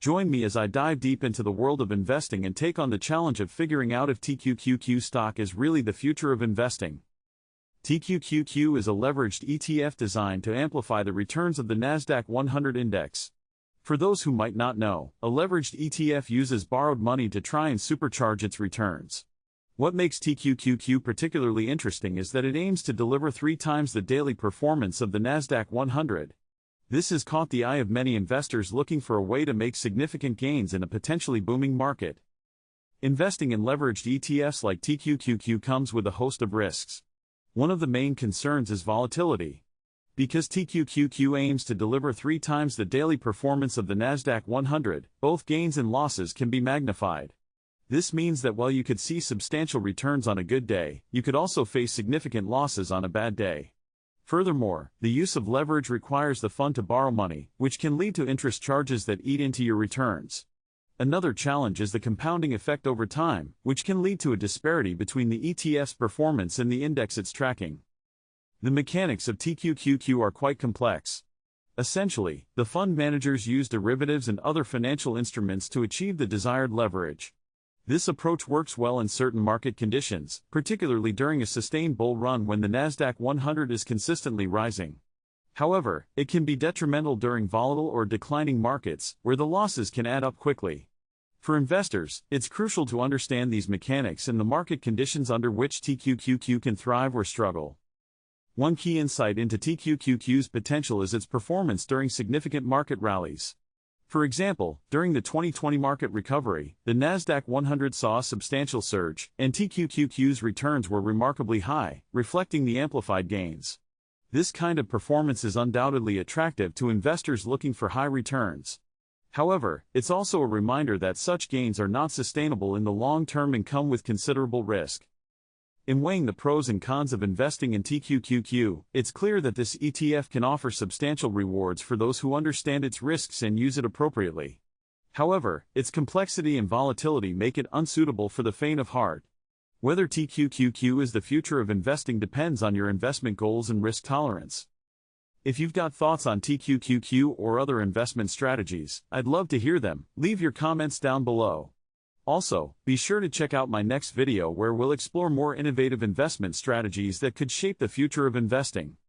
Join me as I dive deep into the world of investing and take on the challenge of figuring out if TQQQ stock is really the future of investing. TQQQ is a leveraged ETF designed to amplify the returns of the Nasdaq 100 index. For those who might not know, a leveraged ETF uses borrowed money to try and supercharge its returns. What makes TQQQ particularly interesting is that it aims to deliver 3 times the daily performance of the Nasdaq 100. This has caught the eye of many investors looking for a way to make significant gains in a potentially booming market. Investing in leveraged ETFs like TQQQ comes with a host of risks. One of the main concerns is volatility. Because TQQQ aims to deliver 3 times the daily performance of the Nasdaq 100, both gains and losses can be magnified. This means that while you could see substantial returns on a good day, you could also face significant losses on a bad day. Furthermore, the use of leverage requires the fund to borrow money, which can lead to interest charges that eat into your returns. Another challenge is the compounding effect over time, which can lead to a disparity between the ETF's performance and the index it's tracking. The mechanics of TQQQ are quite complex. Essentially, the fund managers use derivatives and other financial instruments to achieve the desired leverage. This approach works well in certain market conditions, particularly during a sustained bull run when the Nasdaq 100 is consistently rising. However, it can be detrimental during volatile or declining markets, where the losses can add up quickly. For investors, it's crucial to understand these mechanics and the market conditions under which TQQQ can thrive or struggle. One key insight into TQQQ's potential is its performance during significant market rallies. For example, during the 2020 market recovery, the Nasdaq 100 saw a substantial surge, and TQQQ's returns were remarkably high, reflecting the amplified gains. This kind of performance is undoubtedly attractive to investors looking for high returns. However, it's also a reminder that such gains are not sustainable in the long term and come with considerable risk. In weighing the pros and cons of investing in TQQQ, it's clear that this ETF can offer substantial rewards for those who understand its risks and use it appropriately. However, its complexity and volatility make it unsuitable for the faint of heart. Whether TQQQ is the future of investing depends on your investment goals and risk tolerance. If you've got thoughts on TQQQ or other investment strategies, I'd love to hear them. Leave your comments down below. Also, be sure to check out my next video where we'll explore more innovative investment strategies that could shape the future of investing.